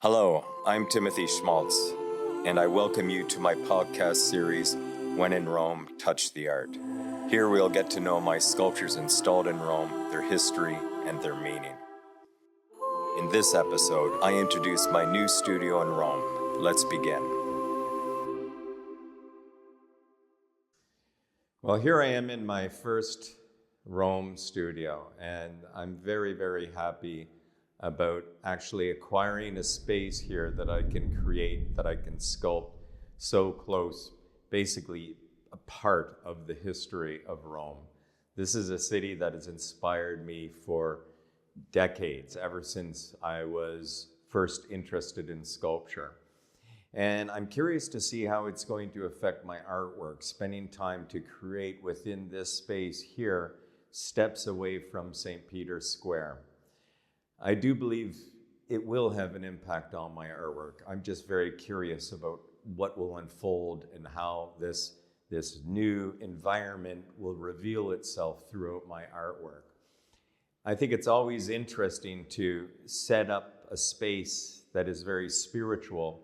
Hello, I'm Timothy Schmaltz, and I welcome you to my podcast series, When in Rome, Touch the Art. Here we'll get to know my sculptures installed in Rome, their history, and their meaning. In this episode, I introduce my new studio in Rome. Let's begin. Well, here I am in my first Rome studio, and I'm very, very happy about actually acquiring a space here that I can create, that I can sculpt so close, basically a part of the history of Rome. This is a city that has inspired me for decades, ever since I was first interested in sculpture. And I'm curious to see how it's going to affect my artwork, spending time to create within this space here, steps away from St. Peter's Square. I do believe it will have an impact on my artwork. I'm just very curious about what will unfold and how this new environment will reveal itself throughout my artwork. I think it's always interesting to set up a space that is very spiritual,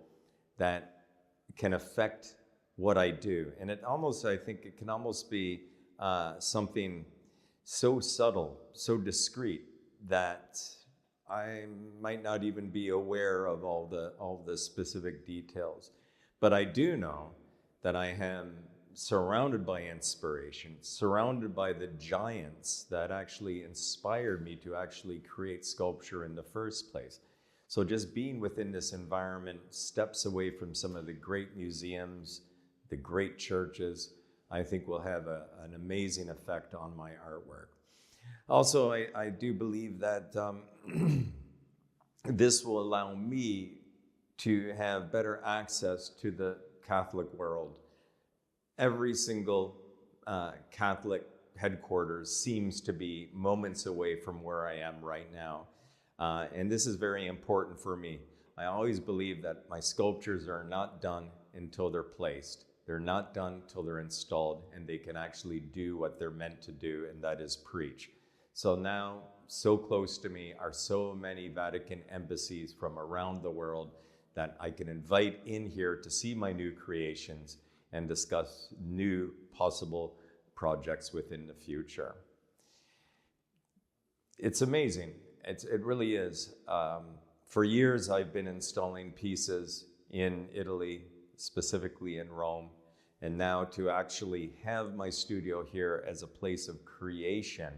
that can affect what I do. And I think it can almost be something so subtle, so discreet, that I might not even be aware of all the specific details. But I do know that I am surrounded by inspiration, surrounded by the giants that actually inspired me to actually create sculpture in the first place. So just being within this environment, steps away from some of the great museums, the great churches, I think will have an amazing effect on my artwork. Also, I do believe that this will allow me to have better access to the Catholic world. Every single Catholic headquarters seems to be moments away from where I am right now. And this is very important for me. I always believe that my sculptures are not done until they're placed. They're not done till they're installed, and they can actually do what they're meant to do, and that is preach. So now, so close to me are so many Vatican embassies from around the world that I can invite in here to see my new creations and discuss new possible projects within the future. It's amazing. It really is. For years, I've been installing pieces in Italy, specifically in Rome, and now to actually have my studio here as a place of creation,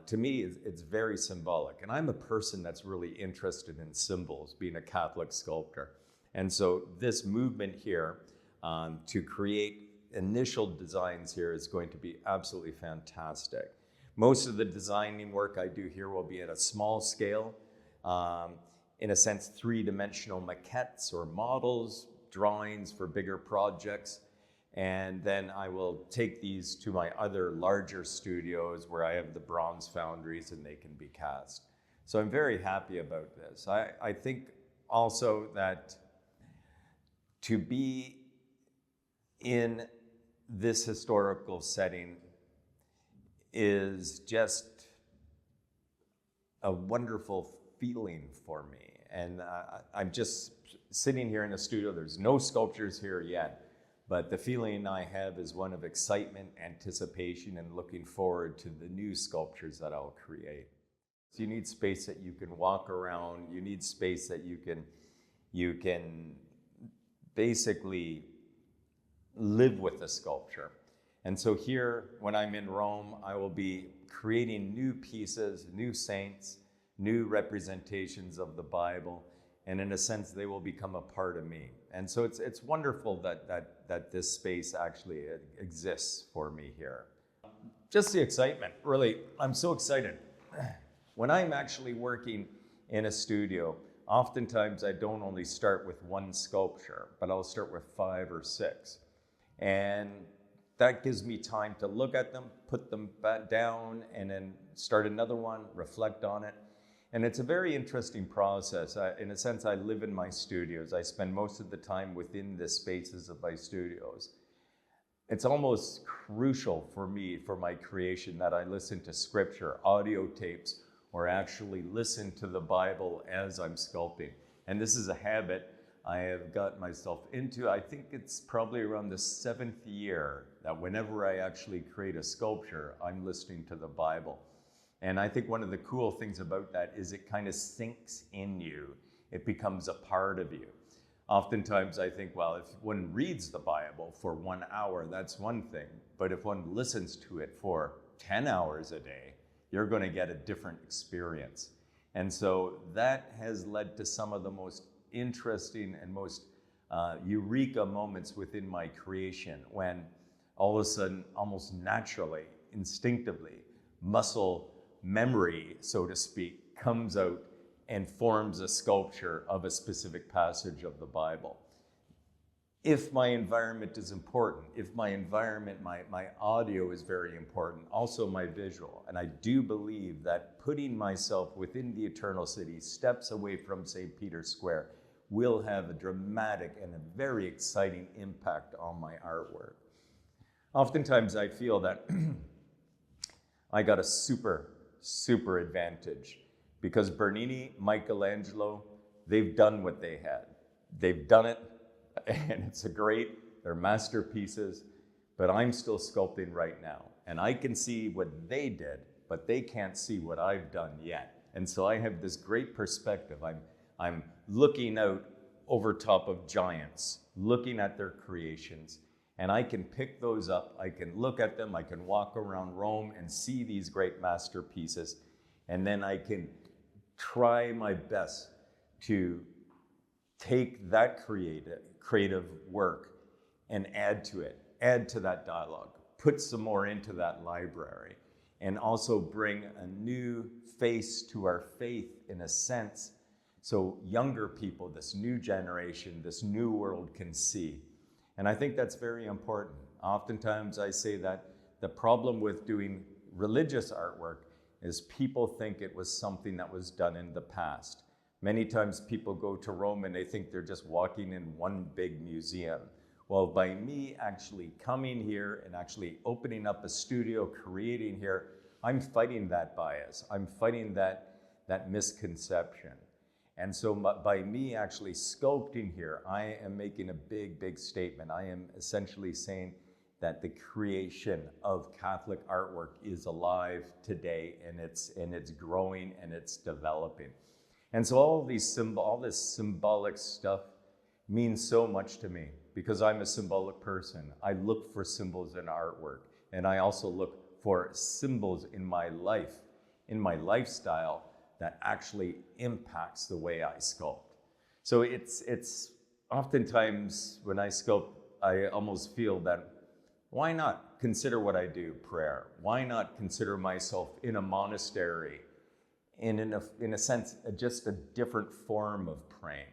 to me, it's very symbolic. And I'm a person that's really interested in symbols, being a Catholic sculptor. And so this movement here to create initial designs here is going to be absolutely fantastic. Most of the designing work I do here will be at a small scale, in a sense, three-dimensional maquettes or models, drawings for bigger projects. And then I will take these to my other larger studios where I have the bronze foundries and they can be cast. So I'm very happy about this. I think also that to be in this historical setting is just a wonderful feeling for me. And I'm just sitting here in the studio. There's no sculptures here yet. But the feeling I have is one of excitement, anticipation, and looking forward to the new sculptures that I'll create. So you need space that you can walk around. You need space that you can basically live with the sculpture. And so here, when I'm in Rome, I will be creating new pieces, new saints, new representations of the Bible. And in a sense, they will become a part of me. And so it's wonderful that this space actually exists for me here. Just the excitement, really, I'm so excited. When I'm actually working in a studio, oftentimes I don't only start with one sculpture, but I'll start with 5 or 6. And that gives me time to look at them, put them back down, and then start another one, reflect on it. And it's a very interesting process. In a sense, I live in my studios. I spend most of the time within the spaces of my studios. It's almost crucial for me, for my creation, that I listen to scripture, audio tapes, or actually listen to the Bible as I'm sculpting. And this is a habit I have got myself into. I think it's probably around the 7th year that whenever I actually create a sculpture, I'm listening to the Bible. And I think one of the cool things about that is it kind of sinks in you. It becomes a part of you. Oftentimes I think, well, if one reads the Bible for 1 hour, that's one thing. But if one listens to it for 10 hours a day, you're going to get a different experience. And so that has led to some of the most interesting and most eureka moments within my creation, when all of a sudden, almost naturally, instinctively, muscle memory, so to speak, comes out and forms a sculpture of a specific passage of the Bible. If my environment is important, if my environment, my audio is very important, also my visual, and I do believe that putting myself within the eternal city, steps away from St. Peter's Square, will have a dramatic and a very exciting impact on my artwork. Oftentimes I feel that I got a super advantage because Bernini, Michelangelo, they've done what they had. They've done it, and it's they're masterpieces, but I'm still sculpting right now. And I can see what they did, but they can't see what I've done yet. And so I have this great perspective. I'm looking out over top of giants, looking at their creations, and I can pick those up. I can look at them. I can walk around Rome and see these great masterpieces, and then I can try my best to take that creative work and add to it, add to that dialogue, put some more into that library, and also bring a new face to our faith in a sense, so younger people, this new generation, this new world can see. And I think that's very important. Oftentimes I say that the problem with doing religious artwork is people think it was something that was done in the past. Many times people go to Rome and they think they're just walking in one big museum. Well, by me actually coming here and actually opening up a studio, creating here, I'm fighting that bias. I'm fighting that misconception. And so by me actually sculpting here, I am making a big statement. I am essentially saying that the creation of Catholic artwork is alive today, and it's growing and it's developing. And so all this symbolic stuff means so much to me because I'm a symbolic person. I look for symbols in artwork, and I also look for symbols in my life, in my lifestyle, that actually impacts the way I sculpt. So it's oftentimes when I sculpt, I almost feel that why not consider what I do prayer? Why not consider myself in a monastery, in a sense, just a different form of praying?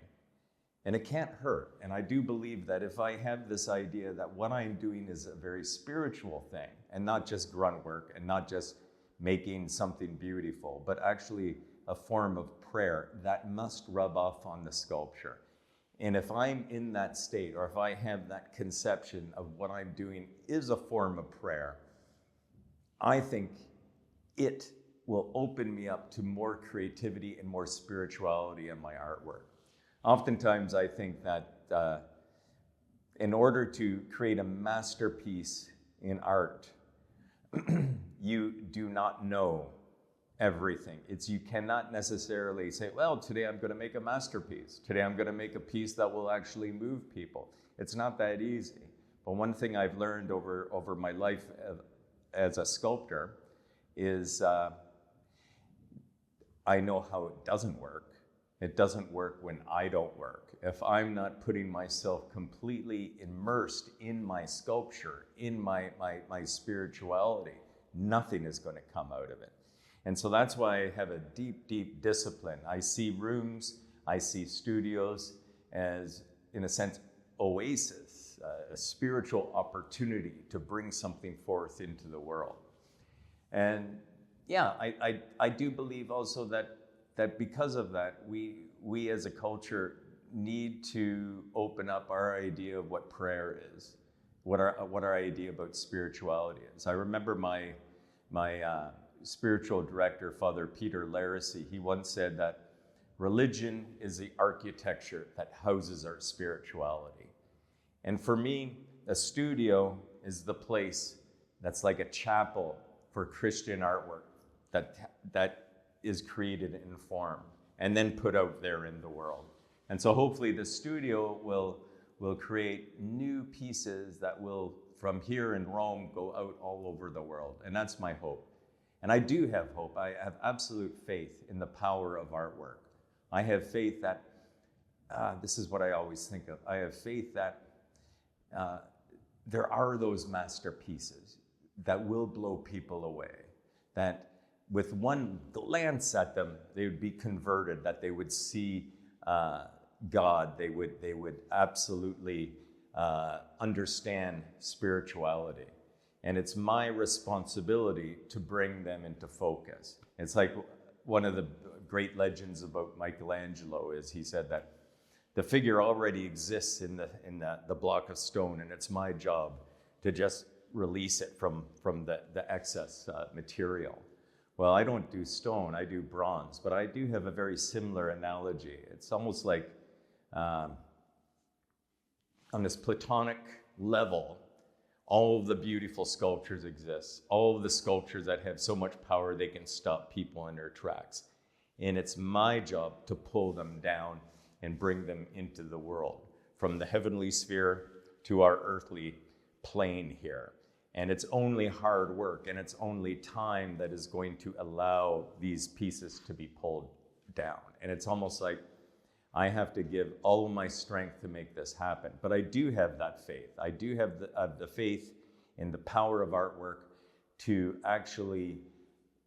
And it can't hurt. And I do believe that if I have this idea that what I'm doing is a very spiritual thing and not just grunt work and not just making something beautiful, but actually a form of prayer, that must rub off on the sculpture. And if I'm in that state, or if I have that conception of what I'm doing is a form of prayer, I think it will open me up to more creativity and more spirituality in my artwork. Oftentimes I think that in order to create a masterpiece in art, you do not know everything. You cannot necessarily say, well, today I'm going to make a masterpiece. Today I'm going to make a piece that will actually move people. It's not that easy. But one thing I've learned over my life as a sculptor is I know how it doesn't work. It doesn't work when I don't work. If I'm not putting myself completely immersed in my sculpture, in my spirituality, nothing is going to come out of it. And so that's why I have a deep discipline. I see rooms, I see studios as, in a sense, oasis, a spiritual opportunity to bring something forth into the world. And yeah, I do believe also that because of that, we as a culture need to open up our idea of what prayer is, what our idea about spirituality is. I remember my spiritual director, Father Peter Laracy, he once said that Religion is the architecture that houses our spirituality. And for me, a studio is the place that's like a chapel for Christian artwork that is created in form and then put out there in the world. And so hopefully the studio will create new pieces that will, from here in Rome, go out all over the world. And that's my hope. And I do have hope. I have absolute faith in the power of artwork. I have faith that, this is what I always think of, I have faith that there are those masterpieces that will blow people away, that with one glance at them, they would be converted, that they would see God, they would absolutely understand spirituality. And it's my responsibility to bring them into focus. It's like one of the great legends about Michelangelo is he said that the figure already exists in the block of stone, and it's my job to just release it from the excess material. Well, I don't do stone, I do bronze, but I do have a very similar analogy. It's almost like on this Platonic level, all of the beautiful sculptures exist, all of the sculptures that have so much power they can stop people in their tracks. And it's my job to pull them down and bring them into the world, from the heavenly sphere to our earthly plane here. And it's only hard work and it's only time that is going to allow these pieces to be pulled down. And it's almost like I have to give all of my strength to make this happen. But I do have that faith. I do have the faith in the power of artwork to actually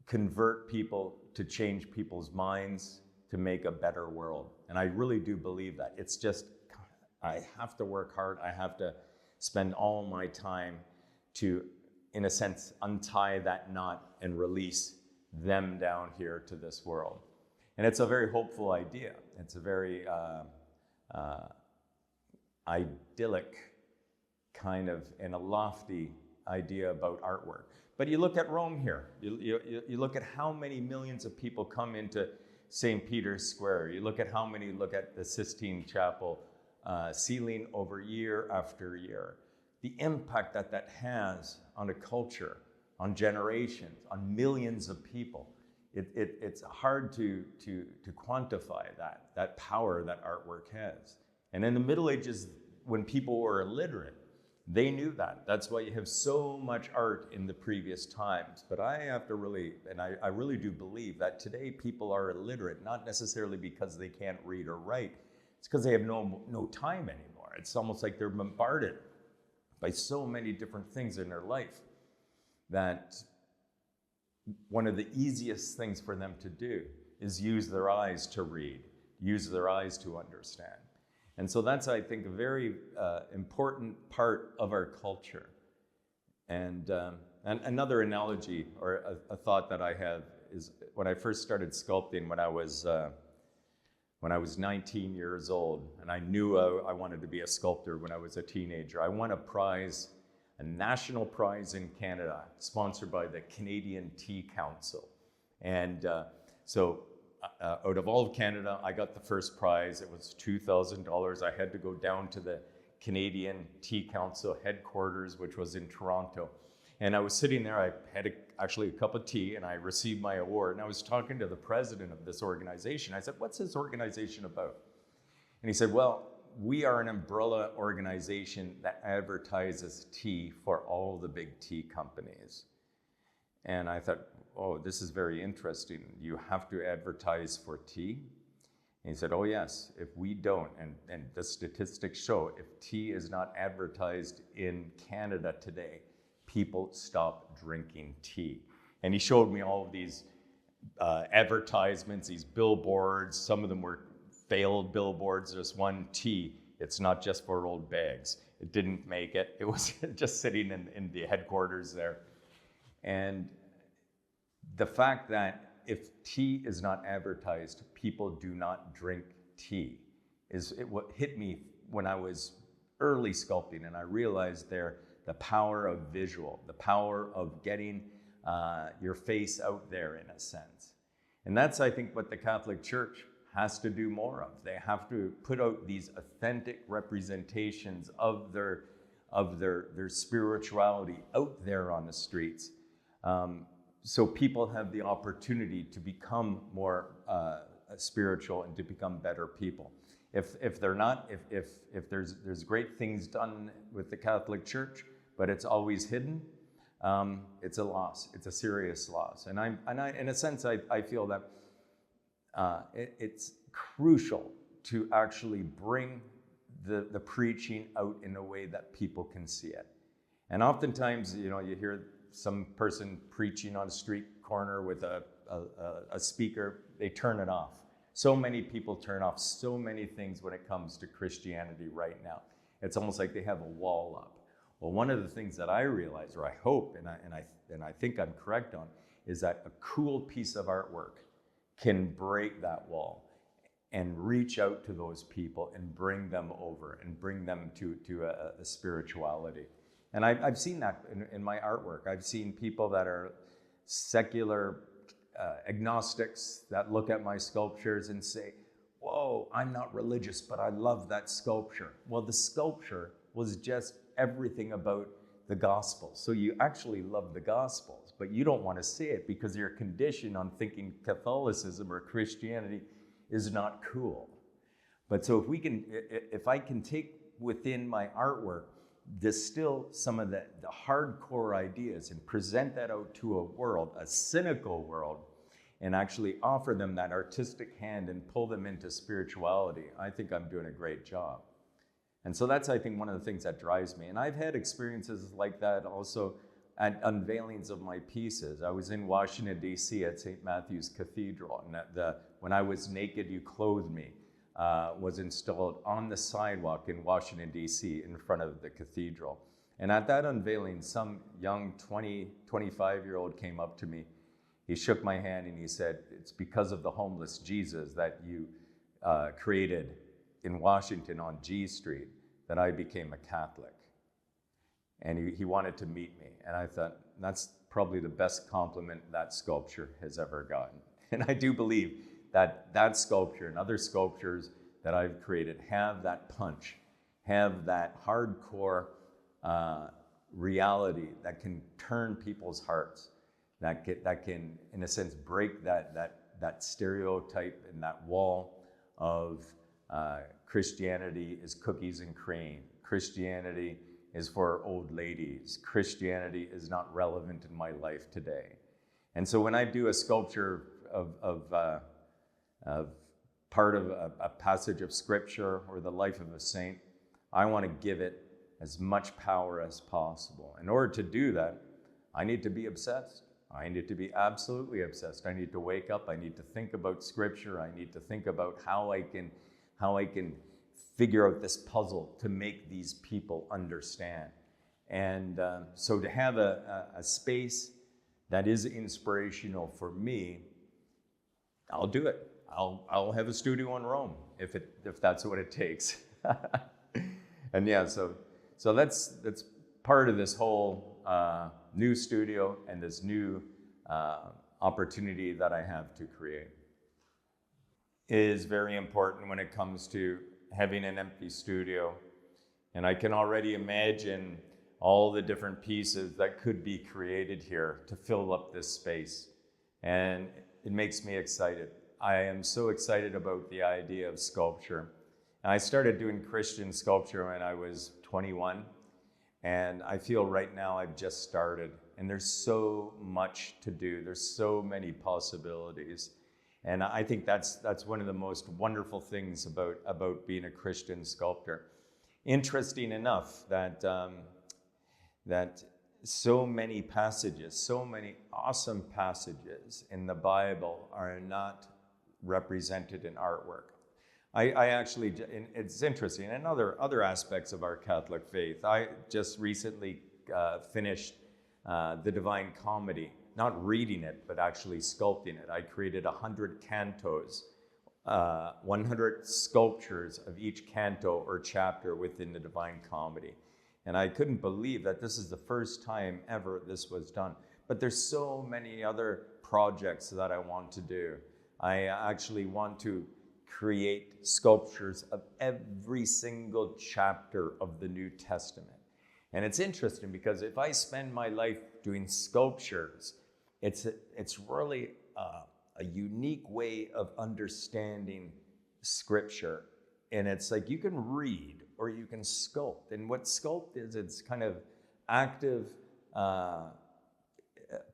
convert people, to change people's minds, to make a better world. And I really do believe that. It's just, I have to work hard. I have to spend all my time to, in a sense, untie that knot and release them down here to this world. And it's a very hopeful idea. It's a very idyllic kind of, and a lofty idea about artwork. But you look at Rome here. You look at how many millions of people come into St. Peter's Square. You look at how many look at the Sistine Chapel ceiling over year after year. The impact that that has on a culture, on generations, on millions of people. It's hard to quantify that power that artwork has. And in the Middle Ages, when people were illiterate, they knew that. That's why you have so much art in the previous times. But I have to really, and I really do believe that today people are illiterate, not necessarily because they can't read or write. It's because they have no time anymore. It's almost like they're bombarded by so many different things in their life that one of the easiest things for them to do is use their eyes to read, use their eyes to understand. And so that's, I think, a very important part of our culture. And another analogy or a thought that I have is when I first started sculpting when I was 19 years old, and I knew I wanted to be a sculptor when I was a teenager. I won a prize, a national prize in Canada, sponsored by the Canadian Tea Council. And so out of all of Canada, I got the first prize. It was $2,000. I had to go down to the Canadian Tea Council headquarters, which was in Toronto. And I was sitting there, I had actually a cup of tea, and I received my award. And I was talking to the president of this organization. I said, "What's this organization about?" And he said, "Well, we are an umbrella organization that advertises tea for all the big tea companies." And I thought, "Oh, this is very interesting. You have to advertise for tea?" And he said, "Oh yes, if we don't, and the statistics show, if tea is not advertised in Canada today, people stop drinking tea." And he showed me all of these advertisements, these billboards. Some of them were failed billboards. There's one, tea, it's not just for old bags. It didn't make it. It was just sitting in the headquarters there. And the fact that if tea is not advertised, people do not drink tea is what hit me when I was early sculpting. And I realized there the power of visual, the power of getting your face out there in a sense. And that's, I think, what the Catholic Church has to do more of. They have to put out these authentic representations of their spirituality out there on the streets. So people have the opportunity to become more spiritual and to become better people. If they're not, if there's great things done with the Catholic Church, but it's always hidden, it's a loss. It's a serious loss. And I, in a sense, I feel that it's crucial to actually bring the preaching out in a way that people can see it. And oftentimes, you hear some person preaching on a street corner with a speaker, they turn it off. So many people turn off so many things when it comes to Christianity right now. It's almost like they have a wall up. Well, one of the things that I realize, or I hope, and I think I'm correct on, is that a cool piece of artwork can break that wall and reach out to those people and bring them over and bring them to a spirituality. And I've seen that in my artwork. I've seen people that are secular agnostics that look at my sculptures and say, whoa, I'm not religious, but I love that sculpture. Well, the sculpture was just everything about the gospel. So you actually love the gospels, but you don't want to see it because you're conditioned on thinking Catholicism or Christianity is not cool. But so if I can take within my artwork, distill some of the hardcore ideas and present that out to a world, a cynical world, and actually offer them that artistic hand and pull them into spirituality, I think I'm doing a great job. And so that's, I think, one of the things that drives me. And I've had experiences like that also at unveilings of my pieces. I was in Washington, D.C. at St. Matthew's Cathedral, and When I Was Naked, You Clothed Me was installed on the sidewalk in Washington, D.C. in front of the cathedral. And at that unveiling, some young 25-year-old came up to me. He shook my hand and he said, "It's because of the homeless Jesus that you created in Washington on G Street that I became a Catholic." And he wanted to meet me. And I thought, that's probably the best compliment that sculpture has ever gotten. And I do believe that that sculpture and other sculptures that I've created have that punch, have that hardcore reality that can turn people's hearts, that can, in a sense, break that stereotype and that wall of Christianity is cookies and cream. Christianity is for old ladies. Christianity is not relevant in my life today. And so when I do a sculpture of part of a passage of scripture or the life of a saint, I want to give it as much power as possible. In order to do that, I need to be obsessed. I need to be absolutely obsessed. I need to wake up. I need to think about scripture. I need to think about how I can figure out this puzzle to make these people understand. And so to have a space that is inspirational for me, I'll do it. I'll have a studio in Rome if that's what it takes. And yeah, so that's part of this whole new studio and this new opportunity that I have to create. It is very important when it comes to having an empty studio. And I can already imagine all the different pieces that could be created here to fill up this space. And it makes me excited. I am so excited about the idea of sculpture. And I started doing Christian sculpture when I was 21. And I feel right now I've just started. And there's so much to do. There's so many possibilities. And I think that's one of the most wonderful things about being a Christian sculptor. Interesting enough that so many passages, so many awesome passages in the Bible are not represented in artwork. I actually, it's interesting, and other aspects of our Catholic faith. I just recently finished the Divine Comedy. Not reading it, but actually sculpting it. I created 100 cantos, 100 sculptures of each canto or chapter within the Divine Comedy. And I couldn't believe that this is the first time ever this was done. But there's so many other projects that I want to do. I actually want to create sculptures of every single chapter of the New Testament. And it's interesting because if I spend my life doing sculptures, it's really a unique way of understanding Scripture. And it's like you can read or you can sculpt. And what sculpt is, it's kind of active,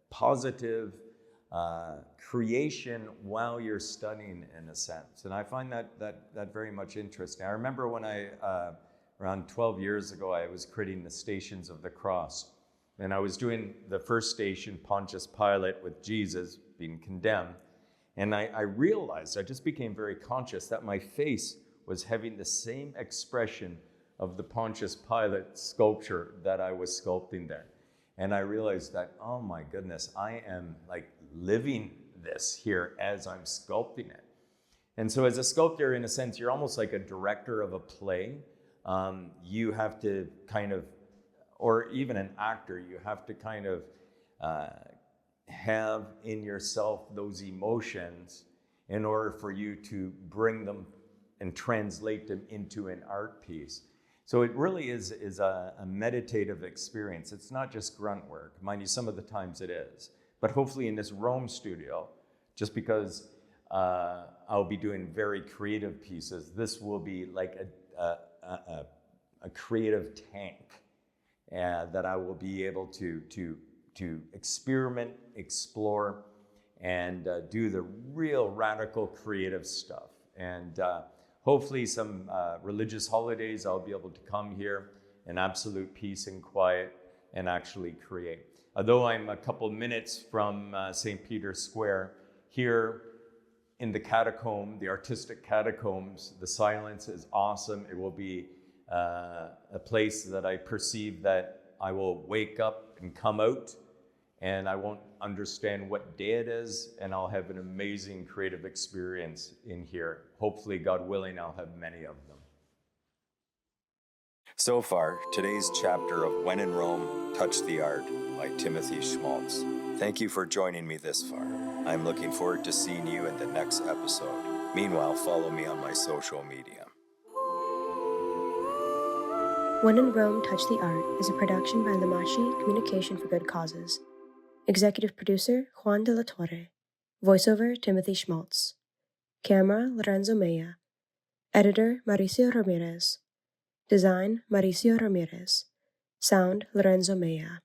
positive creation while you're studying, in a sense. And I find that very much interesting. I remember when around 12 years ago, I was creating the Stations of the Cross. And I was doing the first station, Pontius Pilate, with Jesus being condemned. And I realized, I just became very conscious that my face was having the same expression of the Pontius Pilate sculpture that I was sculpting there. And I realized that, oh my goodness, I am like living this here as I'm sculpting it. And so as a sculptor, in a sense, you're almost like a director of a play. You have to kind of, or even an actor, you have to kind of have in yourself those emotions in order for you to bring them and translate them into an art piece. So it really is a meditative experience. It's not just grunt work. Mind you, some of the times it is. But hopefully in this Rome studio, just because I'll be doing very creative pieces, this will be like a creative tank that I will be able to experiment, explore, and do the real radical creative stuff. And hopefully some religious holidays, I'll be able to come here in absolute peace and quiet and actually create. Although I'm a couple minutes from St. Peter's Square, here in the catacomb, the artistic catacombs, the silence is awesome. It will be a place that I perceive that I will wake up and come out, and I won't understand what day it is, and I'll have an amazing creative experience in here. Hopefully, God willing, I'll have many of them. So far, today's chapter of When in Rome, Touch the Art by Timothy Schmaltz. Thank you for joining me this far. I'm looking forward to seeing you in the next episode. Meanwhile, follow me on my social media. When in Rome, Touch the Art is a production by Lamashi Communication for Good Causes. Executive producer, Juan de la Torre. Voiceover, Timothy Schmaltz. Camera, Lorenzo Maya. Editor, Mauricio Ramirez. Design, Mauricio Ramirez. Sound, Lorenzo Maya.